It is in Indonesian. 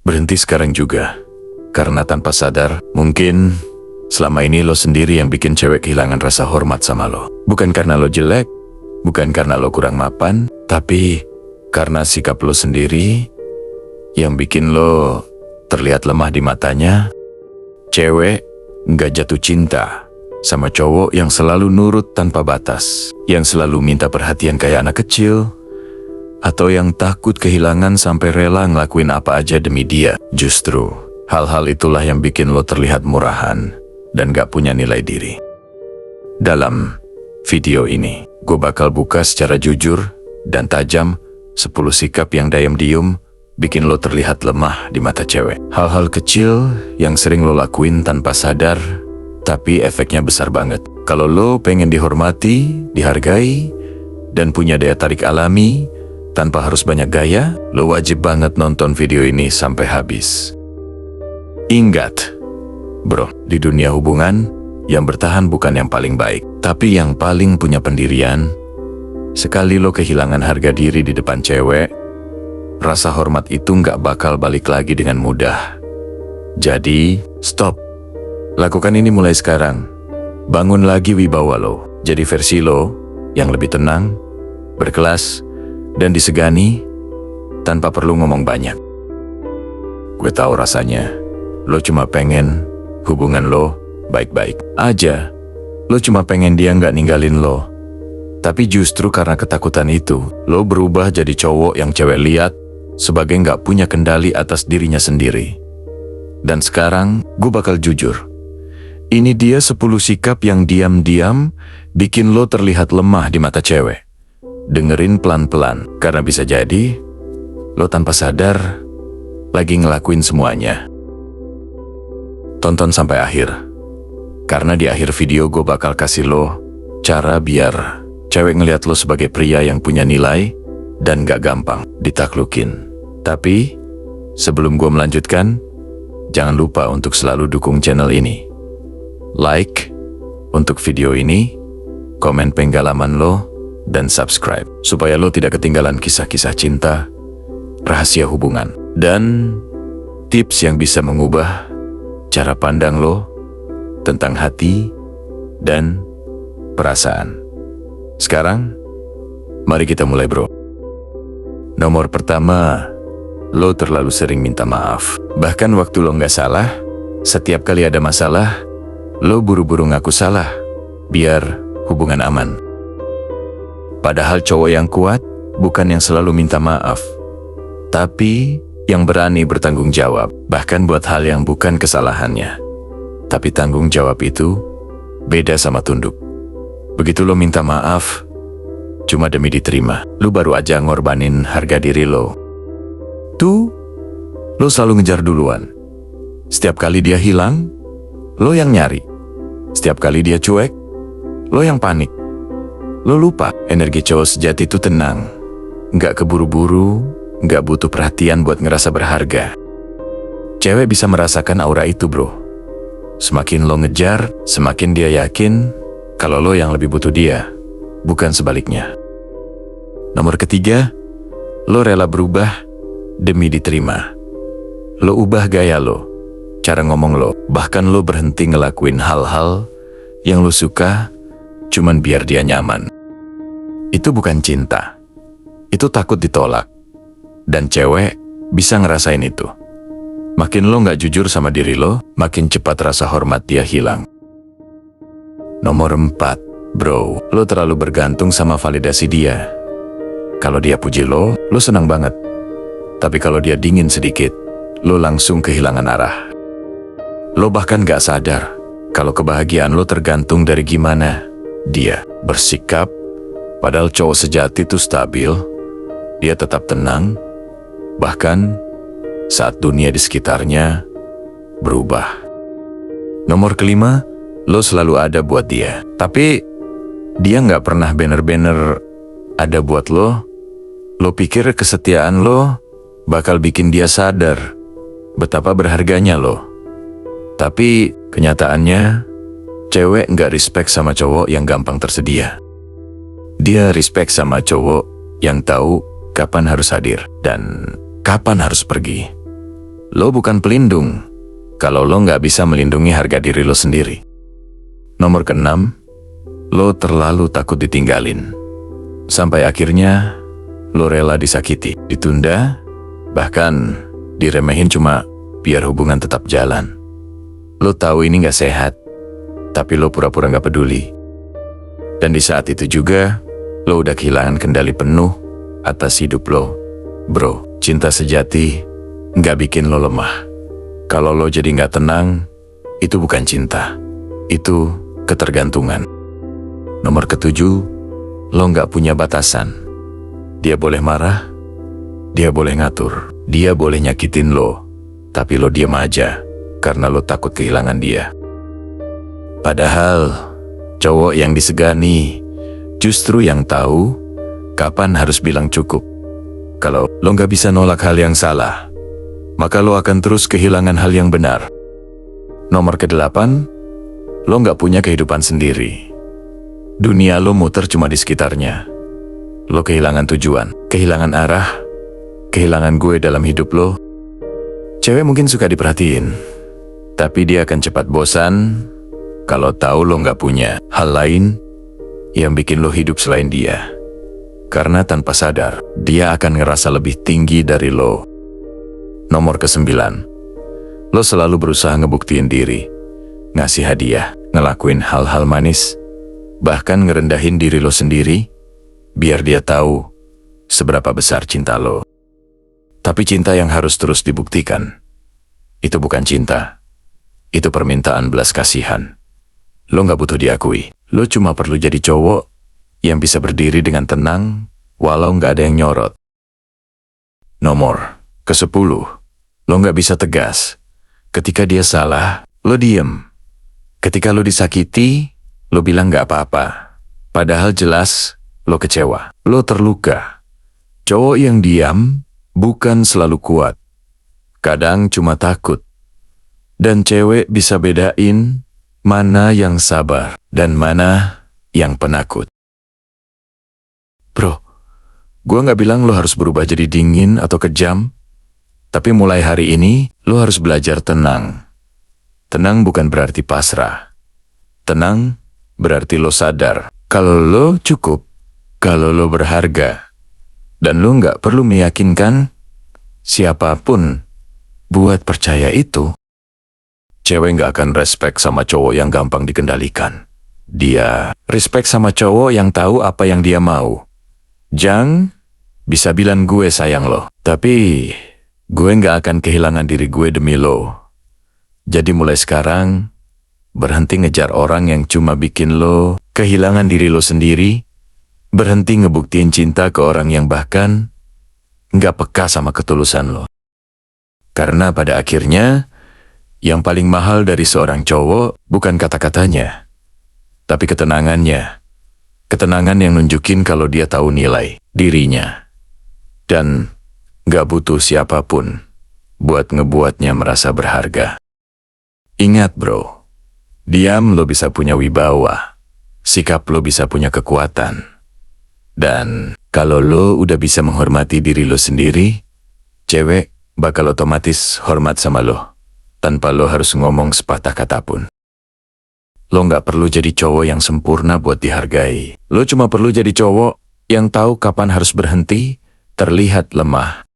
Berhenti sekarang juga. Karena tanpa sadar, mungkin selama ini lo sendiri yang bikin cewek kehilangan rasa hormat sama lo. Bukan karena lo jelek, bukan karena lo kurang mapan, tapi karena sikap lo sendiri yang bikin lo terlihat lemah di matanya. Cewek nggak jatuh cinta sama cowok yang selalu nurut tanpa batas, yang selalu minta perhatian kayak anak kecil, atau yang takut kehilangan sampai rela ngelakuin apa aja demi dia. Justru hal-hal itulah yang bikin lo terlihat murahan dan gak punya nilai diri. Dalam video ini, gue bakal buka secara jujur dan tajam 10 sikap yang diam-diam bikin lo terlihat lemah di mata cewek. Hal-hal kecil yang sering lo lakuin tanpa sadar, tapi efeknya besar banget. Kalau lo pengen dihormati, dihargai, dan punya daya tarik alami tanpa harus banyak gaya, lo wajib banget nonton video ini sampai habis. Ingat, bro, di dunia hubungan, yang bertahan bukan yang paling baik, tapi yang paling punya pendirian. Sekali lo kehilangan harga diri di depan cewek, rasa hormat itu nggak bakal balik lagi dengan mudah. Jadi, stop. Lakukan ini mulai sekarang. Bangun lagi wibawa lo. Jadi versi lo yang lebih tenang, berkelas, dan disegani tanpa perlu ngomong banyak. Gue tahu rasanya. Lo cuma pengen hubungan lo baik-baik aja. Lo cuma pengen dia nggak ninggalin lo. Tapi justru karena ketakutan itu, lo berubah jadi cowok yang cewek lihat sebagai nggak punya kendali atas dirinya sendiri. Dan sekarang, gue bakal jujur. Ini dia 10 sikap yang diam-diam bikin lo terlihat lemah di mata cewek. Dengerin pelan-pelan, karena bisa jadi lo tanpa sadar lagi ngelakuin semuanya. Tonton sampai akhir, karena di akhir video gue bakal kasih lo cara biar cewek ngeliat lo sebagai pria yang punya nilai dan gak gampang ditaklukin. Tapi sebelum gue melanjutkan, jangan lupa untuk selalu dukung channel ini. Like untuk video ini, komen penggalaman lo, dan subscribe supaya lo tidak ketinggalan kisah-kisah cinta, rahasia hubungan, dan tips yang bisa mengubah cara pandang lo tentang hati dan perasaan. Sekarang, mari kita mulai, bro. Nomor pertama, lo terlalu sering minta maaf. Bahkan waktu lo nggak salah, setiap kali ada masalah, lo buru-buru ngaku salah, biar hubungan aman. Padahal cowok yang kuat bukan yang selalu minta maaf, tapi yang berani bertanggung jawab, bahkan buat hal yang bukan kesalahannya. Tapi tanggung jawab itu beda sama tunduk. Begitu lo minta maaf cuma demi diterima, lo baru aja ngorbanin harga diri lo. Tuh, lo selalu ngejar duluan. Setiap kali dia hilang, lo yang nyari. Setiap kali dia cuek, lo yang panik. Lo lupa, energi cowok sejati itu tenang, nggak keburu-buru, nggak butuh perhatian buat ngerasa berharga. Cewek bisa merasakan aura itu, bro. Semakin lo ngejar, semakin dia yakin kalau lo yang lebih butuh dia, bukan sebaliknya. Nomor ketiga, lo rela berubah demi diterima. Lo ubah gaya lo, cara ngomong lo, bahkan lo berhenti ngelakuin hal-hal yang lo suka cuman biar dia nyaman. Itu bukan cinta, itu takut ditolak. Dan cewek bisa ngerasain itu. Makin lo nggak jujur sama diri lo, makin cepat rasa hormat dia hilang. Nomor 4, bro, lo terlalu bergantung sama validasi dia. Kalau dia puji lo senang banget. Tapi kalau dia dingin sedikit, lo langsung kehilangan arah. Lo bahkan nggak sadar kalau kebahagiaan lo tergantung dari gimana dia bersikap. Padahal cowok sejati itu stabil, dia tetap tenang, bahkan saat dunia di sekitarnya berubah. Nomor kelima, lo selalu ada buat dia. Tapi dia nggak pernah bener-bener ada buat lo. Lo pikir kesetiaan lo bakal bikin dia sadar betapa berharganya lo. Tapi kenyataannya, cewek nggak respect sama cowok yang gampang tersedia. Dia respect sama cowok yang tahu kapan harus hadir dan kapan harus pergi. Lo bukan pelindung kalau lo nggak bisa melindungi harga diri lo sendiri. Nomor keenam, lo terlalu takut ditinggalin. Sampai akhirnya, lo rela disakiti, ditunda, bahkan diremehin cuma biar hubungan tetap jalan. Lo tahu ini nggak sehat, tapi lo pura-pura nggak peduli. Dan di saat itu juga, lo udah kehilangan kendali penuh atas hidup lo. Bro, cinta sejati nggak bikin lo lemah. Kalau lo jadi nggak tenang, itu bukan cinta. Itu ketergantungan. Nomor ketujuh, lo nggak punya batasan. Dia boleh marah, dia boleh ngatur, dia boleh nyakitin lo, tapi lo diam aja karena lo takut kehilangan dia. Padahal, cowok yang disegani justru yang tahu kapan harus bilang cukup. Kalau lo nggak bisa nolak hal yang salah, maka lo akan terus kehilangan hal yang benar. Nomor kedelapan, lo nggak punya kehidupan sendiri. Dunia lo muter cuma di sekitarnya. Lo kehilangan tujuan, kehilangan arah, kehilangan gue dalam hidup lo. Cewek mungkin suka diperhatiin, tapi dia akan cepat bosan kalau tahu lo nggak punya hal lain yang bikin lo hidup selain dia. Karena tanpa sadar, dia akan ngerasa lebih tinggi dari lo. Nomor kesembilan, lo selalu berusaha ngebuktiin diri, ngasih hadiah, ngelakuin hal-hal manis, bahkan ngerendahin diri lo sendiri, biar dia tahu seberapa besar cinta lo. Tapi cinta yang harus terus dibuktikan, itu bukan cinta, itu permintaan belas kasihan. Lo gak butuh diakui, lo cuma perlu jadi cowok yang bisa berdiri dengan tenang, walau gak ada yang nyorot. Nomor ke-10, lo gak bisa tegas. Ketika dia salah, lo diem. Ketika lo disakiti, lo bilang gak apa-apa. Padahal jelas, lo kecewa, lo terluka. Cowok yang diam bukan selalu kuat. Kadang cuma takut. Dan cewek bisa bedain mana yang sabar dan mana yang penakut. Bro, gua gak bilang lo harus berubah jadi dingin atau kejam. Tapi mulai hari ini, lo harus belajar tenang. Tenang bukan berarti pasrah. Tenang berarti lo sadar kalau lo cukup, kalau lo berharga. Dan lo nggak perlu meyakinkan siapapun buat percaya itu. Cewek nggak akan respect sama cowok yang gampang dikendalikan. Dia respect sama cowok yang tahu apa yang dia mau. Jang bisa bilang gue sayang lo, tapi gue nggak akan kehilangan diri gue demi lo. Jadi mulai sekarang, berhenti ngejar orang yang cuma bikin lo kehilangan diri lo sendiri. Berhenti ngebuktiin cinta ke orang yang bahkan nggak peka sama ketulusan lo. Karena pada akhirnya, yang paling mahal dari seorang cowok bukan kata-katanya, tapi ketenangannya. Ketenangan yang nunjukin kalau dia tahu nilai dirinya. Dan gak butuh siapapun buat ngebuatnya merasa berharga. Ingat bro, diam lo bisa punya wibawa, sikap lo bisa punya kekuatan. Dan kalau lo udah bisa menghormati diri lo sendiri, cewek bakal otomatis hormat sama lo, tanpa lo harus ngomong sepatah kata pun. Lo gak perlu jadi cowok yang sempurna buat dihargai. Lo cuma perlu jadi cowok yang tahu kapan harus berhenti, terlihat lemah,